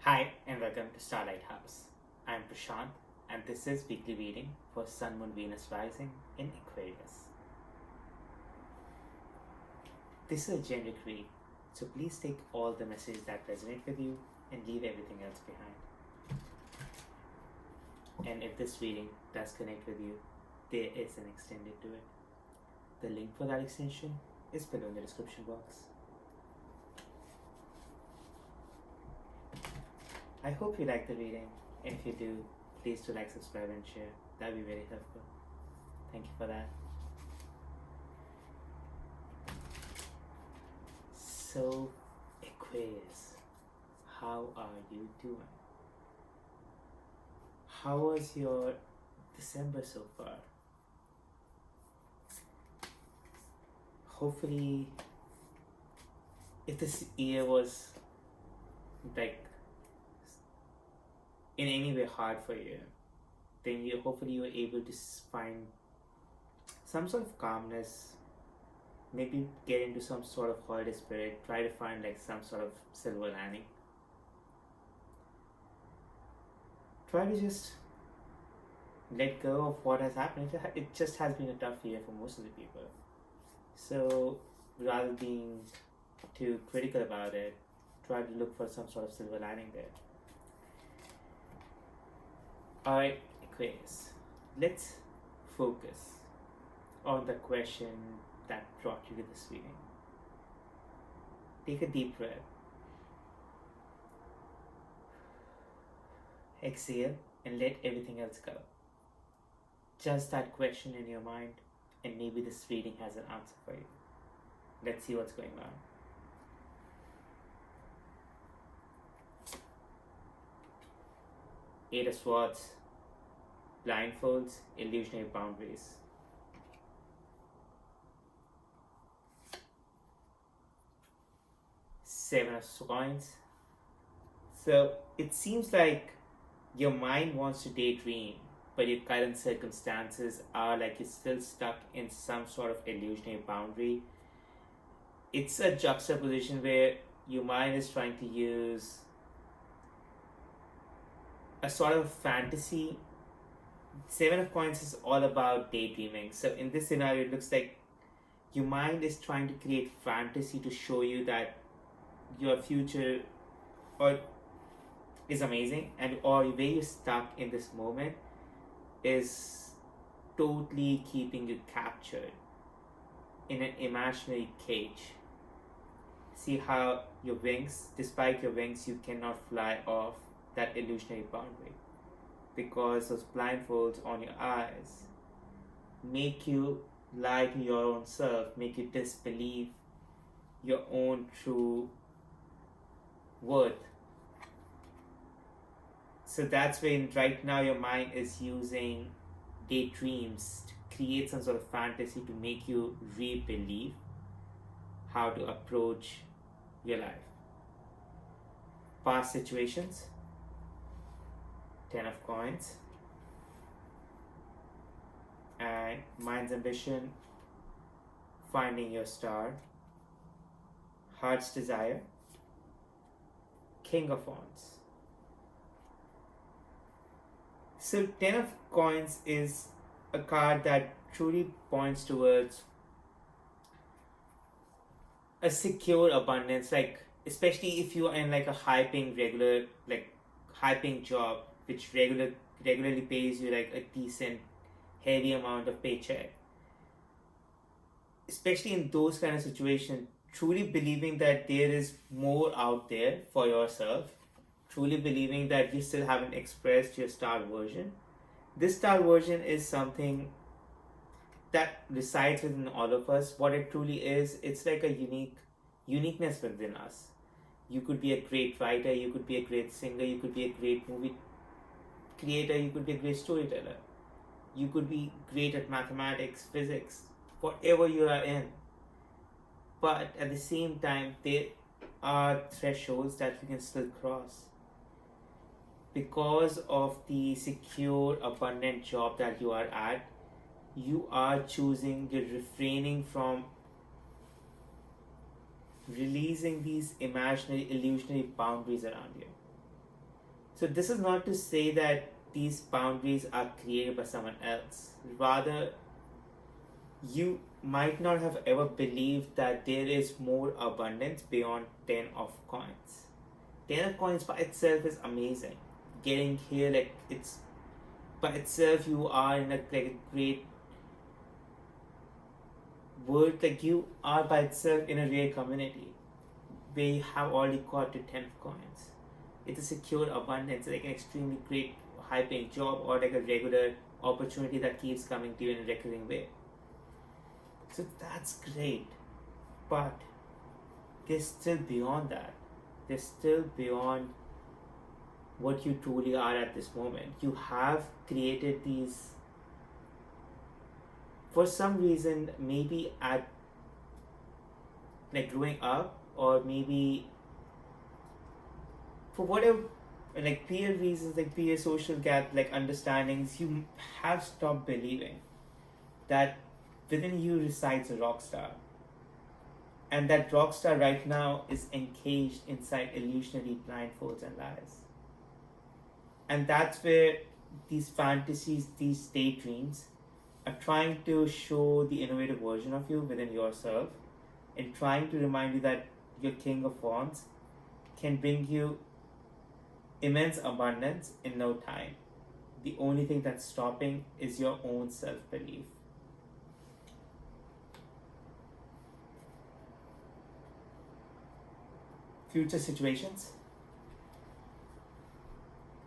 Hi and welcome to Star Lighthouse. I'm Prashant and this is weekly reading for Sun, Moon, Venus rising in Aquarius. This is a generic read, so please take all the messages that resonate with you and leave everything else behind. And if this reading does connect with you, there is an extended to it. The link for that extension is below in the description box. I hope you like the reading, and if you do, please do like, subscribe and share. That would be very helpful. Thank you for that. So, Aquarius, how are you doing? How was your December so far? Hopefully, if this year was like in any way hard for you, then hopefully you were able to find some sort of calmness, maybe get into some sort of holiday spirit, try to find like some sort of silver lining. Try to just let go of what has happened. It just has been a tough year for most of the people. So rather than being too critical about it, try to look for some sort of silver lining there. Alright, Aquarius, let's focus on the question that brought you to this reading. Take a deep breath. Exhale and let everything else go. Just that question in your mind, and maybe this reading has an answer for you. Let's see what's going on. Eight of Swords, blindfolds, illusionary boundaries. Seven of Coins. So it seems like your mind wants to daydream, but your current circumstances are like you're still stuck in some sort of illusionary boundary. It's a juxtaposition where your mind is trying to use a sort of fantasy. Seven of Coins is all about daydreaming. So in this scenario, it looks like your mind is trying to create fantasy to show you that your future is amazing, and or where you're stuck in this moment is totally keeping you captured in an imaginary cage. See how your wings, despite your wings, you cannot fly off that illusionary boundary because those blindfolds on your eyes make you lie to your own self, make you disbelieve your own true worth. So that's when right now your mind is using daydreams to create some sort of fantasy to make you re-believe how to approach your life. Past situations, Ten of Coins, and mind's ambition, finding your star, heart's desire, King of Wands. So Ten of Coins is a card that truly points towards a secure abundance, like especially if you are in like a high paying job which regularly pays you like a decent heavy amount of paycheck. Especially in those kind of situations, truly believing that there is more out there for yourself, truly believing that you still haven't expressed your star version. This star version is something that resides within all of us. What it truly is, it's like a uniqueness within us. You could be a great writer, you could be a great singer, you could be a great movie creator, you could be a great storyteller, you could be great at mathematics, physics, whatever you are in. But at the same time, there are thresholds that you can still cross. Because of the secure, abundant job that you are at, you are choosing, you're refraining from releasing these imaginary, illusionary boundaries around you. So this is not to say that these boundaries are created by someone else. Rather, you might not have ever believed that there is more abundance beyond 10 of coins. 10 of coins by itself is amazing. Getting here, like, it's by itself, you are in like a great world, like you are by itself in a rare community where you have already got to 10 of coins. It's a secure abundance, like an extremely great high paying job or like a regular opportunity that keeps coming to you in a recurring way. So that's great, but there's still beyond that. There's still beyond what you truly are at this moment. You have created these, for some reason, maybe at like growing up, or maybe for whatever, like peer reasons, like peer social gap, like understandings, you have stopped believing that within you resides a rock star, and that rock star right now is encaged inside illusionary blindfolds and lies. And that's where these fantasies, these daydreams, are trying to show the innovative version of you within yourself, and trying to remind you that your King of Wands can bring you immense abundance in no time. The only thing that's stopping is your own self-belief. Future situations.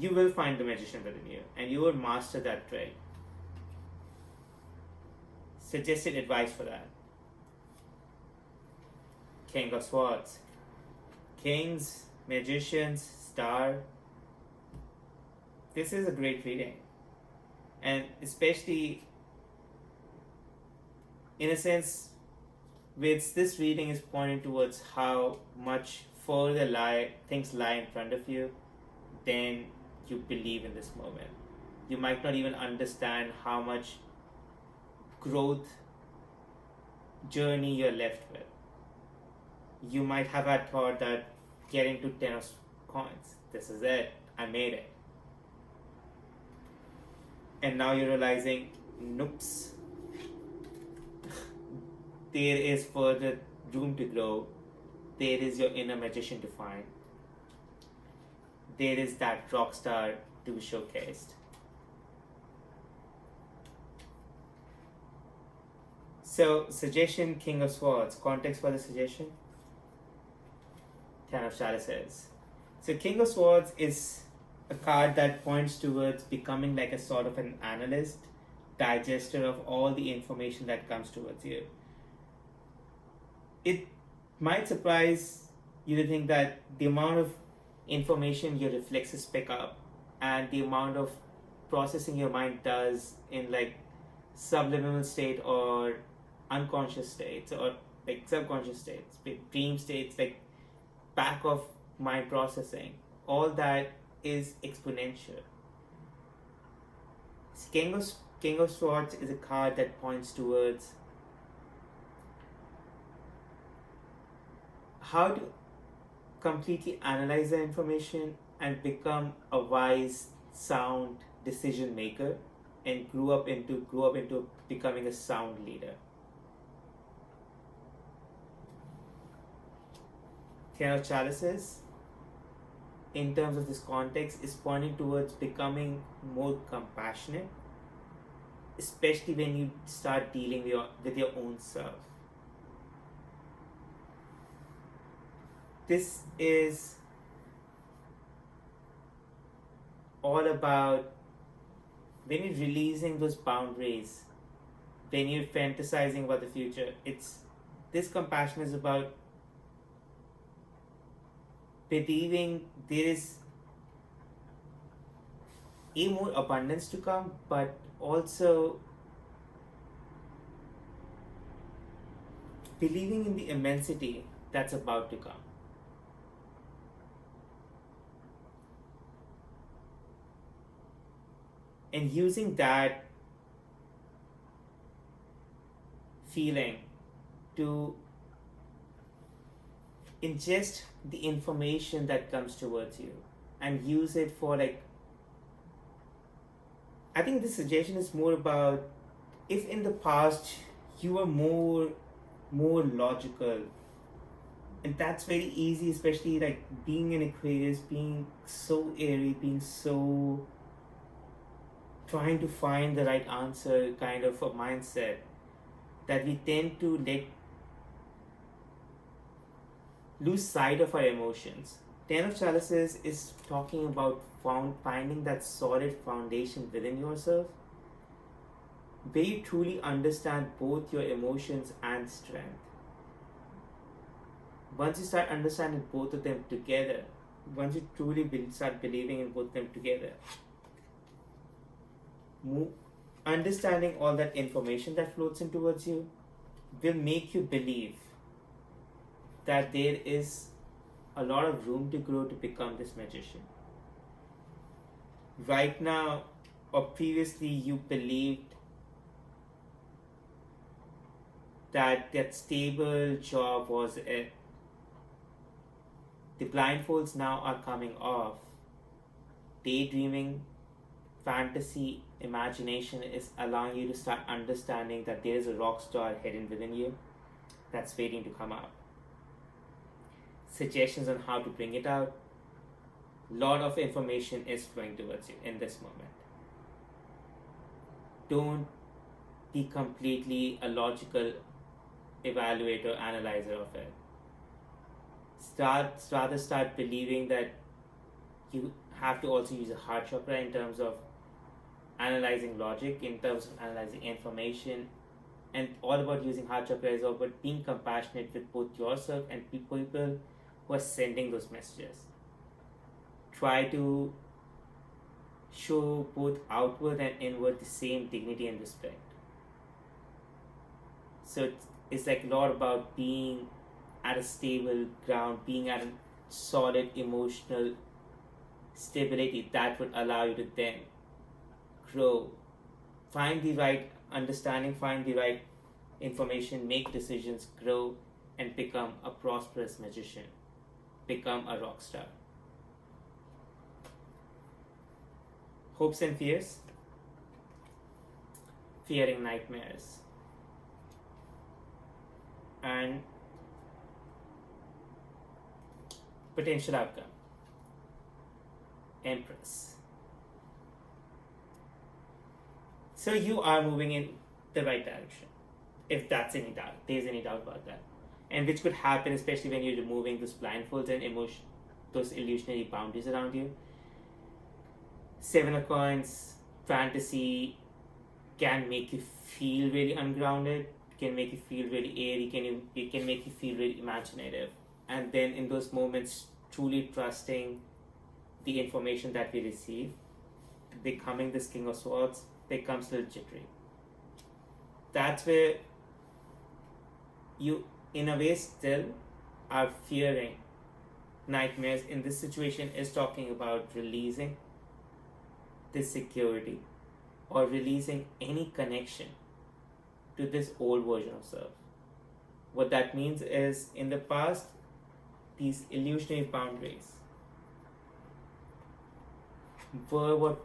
You will find the magician within you, and you will master that trait. Suggested advice for that. King of Swords. Kings, magicians, star. This is a great reading. And especially, in a sense, with this reading is pointing towards how much further things lie in front of you than you believe in this moment. You might not even understand how much growth journey you're left with. You might have had thought that getting to 10 of coins, this is it, I made it. And now you're realizing, noops, there is further room to grow. There is your inner magician to find. There is that rock star to be showcased. So, suggestion, King of Swords. Context for the suggestion? 10 of Chalices. So, King of Swords is a card that points towards becoming like a sort of an analyst, digester of all the information that comes towards you. It might surprise you to think that the amount of information your reflexes pick up and the amount of processing your mind does in like subliminal state or unconscious states or like subconscious states, dream states, like back of mind processing, all that is exponential. King of Swords is a card that points towards how to completely analyze the information and become a wise, sound decision maker, and grow up into becoming a sound leader. 10 of Chalices, in terms of this context, is pointing towards becoming more compassionate, especially when you start dealing with your own self. This is all about when you're releasing those boundaries, when you're fantasizing about the future. This compassion is about believing there is more abundance to come, but also believing in the immensity that's about to come. And using that feeling to ingest the information that comes towards you, and use it for like, I think this suggestion is more about if in the past you were more logical, and that's very easy, especially like being an Aquarius, being so airy, being so trying to find the right answer kind of a mindset, that we tend to lose sight of our emotions. Ten of Chalices is talking about finding that solid foundation within yourself where you truly understand both your emotions and strength. Once you start understanding both of them together, once you truly start believing in both of them together, understanding all that information that floats in towards you will make you believe that there is a lot of room to grow to become this magician. Right now, or previously, you believed that stable job was it. The blindfolds now are coming off. Daydreaming, fantasy, imagination is allowing you to start understanding that there is a rock star hidden within you that's waiting to come out. Suggestions on how to bring it out. Lot of information is flowing towards you in this moment. Don't be completely a logical evaluator, analyzer of it. Start believing that you have to also use a heart chakra in terms of analyzing logic, in terms of analyzing information, and all about using heart chakra is all about being compassionate with both yourself and people who are sending those messages. Try to show both outward and inward the same dignity and respect. So it's like a lot about being at a stable ground, being at a solid emotional stability that would allow you to then grow, find the right understanding, find the right information, make decisions, grow, and become a prosperous magician, become a rock star. Hopes and fears. Fearing nightmares. And potential outcome. Empress. So you are moving in the right direction, if there's any doubt about that. And which could happen especially when you're removing those blindfolds and those illusionary boundaries around you. Seven of Coins, fantasy can make you feel really ungrounded, can make you feel really airy, it can make you feel really imaginative. And then in those moments, truly trusting the information that we receive, becoming this King of Swords becomes a little jittery. That's where you, in a way, still are fearing nightmares. In this situation is talking about releasing this security or releasing any connection to this old version of self. What that means is, in the past, these illusionary boundaries were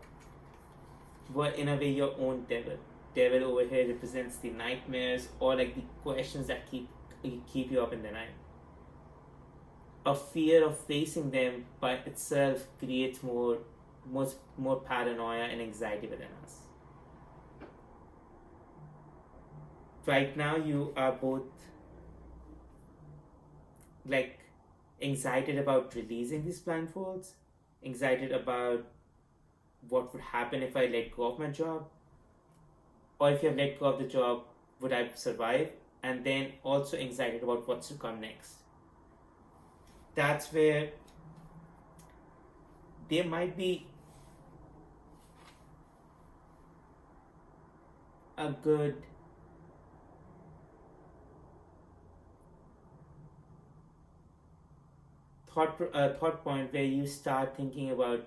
in a way your own devil. Devil over here represents the nightmares or like the questions that keep you up in the night. A fear of facing them by itself creates more paranoia and anxiety within us. Right now you are both like excited about releasing these blindfolds, excited about what would happen if I let go of my job, or if you have let go of the job, would I survive? And then also excited about what's to come next. That's where there might be a good thought point where you start thinking about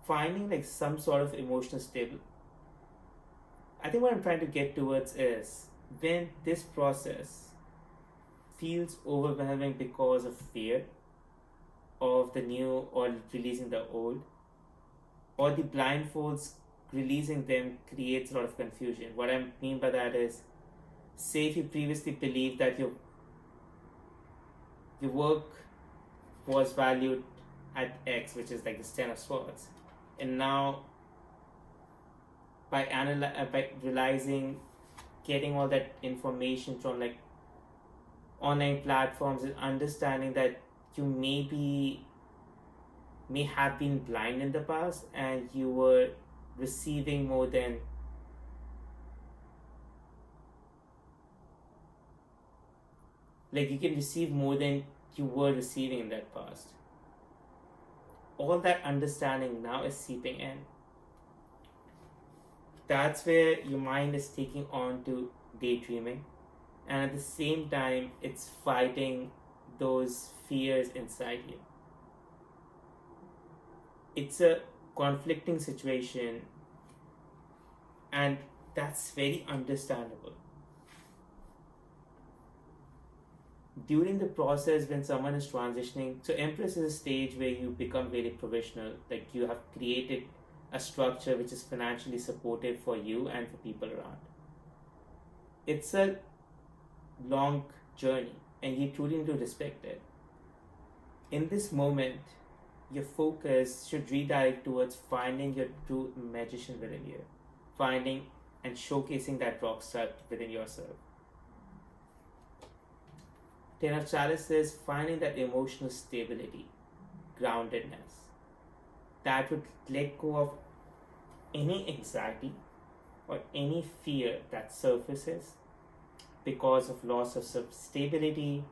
finding like some sort of emotional stable. I think what I'm trying to get towards is when this process feels overwhelming because of fear of the new or releasing the old, or the blindfolds releasing them creates a lot of confusion. What I mean by that is, say if you previously believed that your work was valued at X, which is like the Ten of Swords, and now by realizing, getting all that information from like online platforms and understanding that you may have been blind in the past and you were receiving more than like you can receive more than you were receiving in that past. All that understanding now is seeping in. That's where your mind is taking on to daydreaming, and at the same time it's fighting those fears inside you. It's a conflicting situation, and that's very understandable. During the process when someone is transitioning, so Empress is a stage where you become very professional, like you have created a structure which is financially supportive for you and for people around. It's a long journey and you truly need to respect it. In this moment, your focus should redirect towards finding your true magician within you, finding and showcasing that rock star within yourself. Ten of Chalice is finding that emotional stability, groundedness, that would let go of any anxiety or any fear that surfaces because of loss of stability,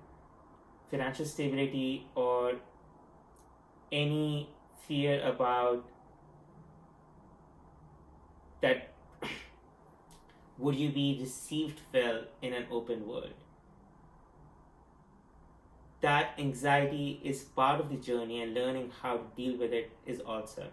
financial stability, or any fear about that would you be received well in an open world. That anxiety is part of the journey, and learning how to deal with it is also.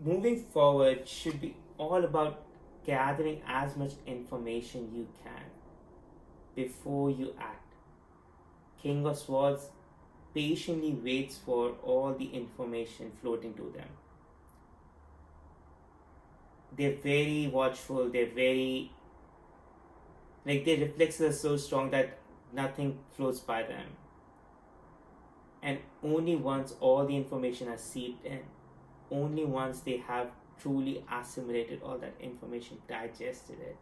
Moving forward should be all about gathering as much information you can before you act. King of Swords patiently waits for all the information floating to them. They're very watchful, they're very like their reflexes are so strong that nothing floats by them. And only once all the information has seeped in, only once they have truly assimilated all that information, digested it,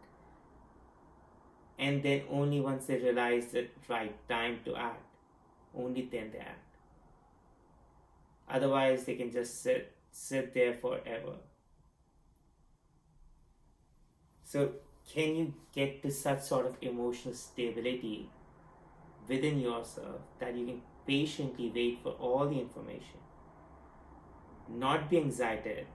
and then only once they realize the right time to act, only then they act. Otherwise, they can just sit there forever. So, can you get to such sort of emotional stability within yourself that you can patiently wait for all the information, not be anxiety?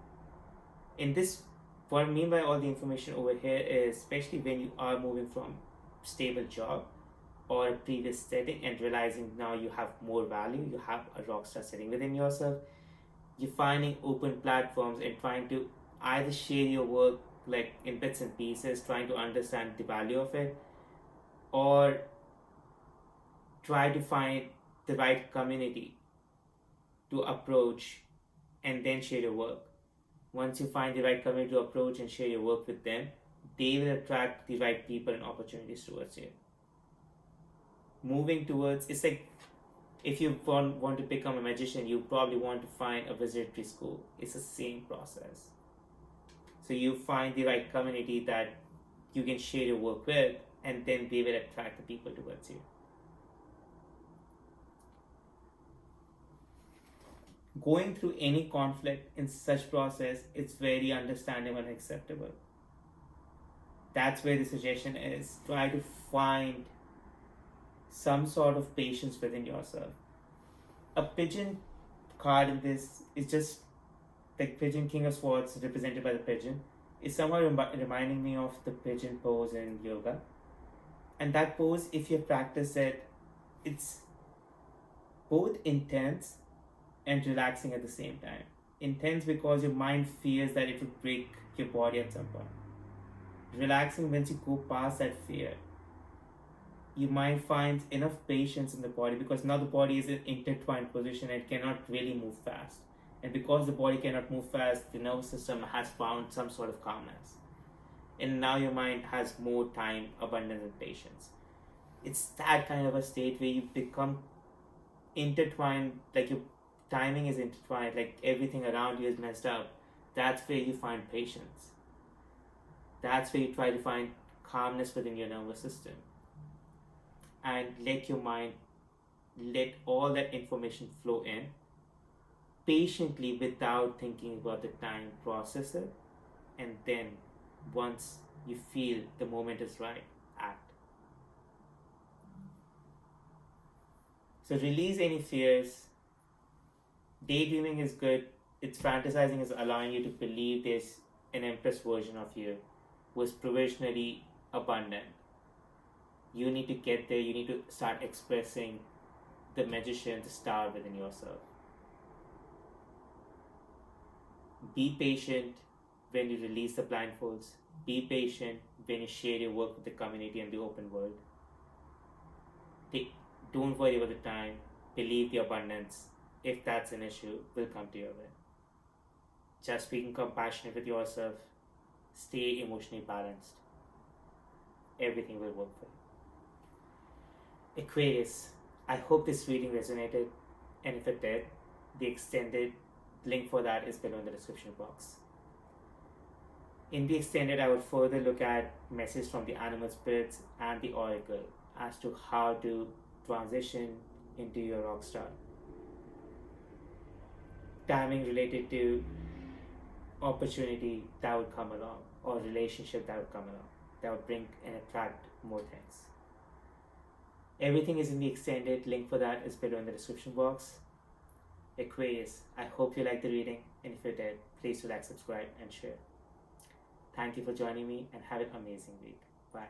In this, what I mean by all the information over here is especially when you are moving from stable job or a previous setting and realizing now you have more value, you have a rock star sitting within yourself, you're finding open platforms and trying to either share your work like in bits and pieces, trying to understand the value of it, or try to find the right community to approach and then share your work. Once you find the right community to approach and share your work with them, they will attract the right people and opportunities towards you. Moving towards, it's like if you want to become a magician, you probably want to find a wizardry school. It's the same process. So you find the right community that you can share your work with, and then they will attract the people towards you. Going through any conflict in such process, it's very understandable and acceptable. That's where the suggestion is. Try to find some sort of patience within yourself. A pigeon card in this is just like pigeon, King of Swords represented by the pigeon, is somehow reminding me of the pigeon pose in yoga. And that pose, if you practice it, it's both intense and relaxing at the same time. Intense because your mind fears that it would break your body at some point. Relaxing once you go past that fear. you might find enough patience in the body, because now the body is in intertwined position and cannot really move fast. And because the body cannot move fast, the nervous system has found some sort of calmness. And now your mind has more time, abundance, and patience. It's that kind of a state where you become intertwined, like your timing is intertwined, like everything around you is messed up. That's where you find patience. That's where you try to find calmness within your nervous system. And let your mind, let all that information flow in patiently without thinking about the time, process it, and then once you feel the moment is right, act. So release any fears. Daydreaming is good. It's fantasizing is allowing you to believe there's an empress version of you who is provisionally abundant. You need to get there. You need to start expressing the magician, the star within yourself. Be patient when you release the blindfolds. Be patient when you share your work with the community and the open world. Don't worry about the time. Believe the abundance. If that's an issue, will come to your way. Just being compassionate with yourself. Stay emotionally balanced. Everything will work for you. Aquarius, I hope this reading resonated, and if it did, the extended link for that is below in the description box. In the extended, I would further look at messages from the animal spirits and the oracle as to how to transition into your rock star. Timing related to opportunity that would come along, or relationship that would come along, that would bring and attract more things. Everything is in the extended. Link for that is below in the description box. Aquarius, I hope you liked the reading, and if you did, please do like, subscribe, and share. Thank you for joining me, and have an amazing week. Bye.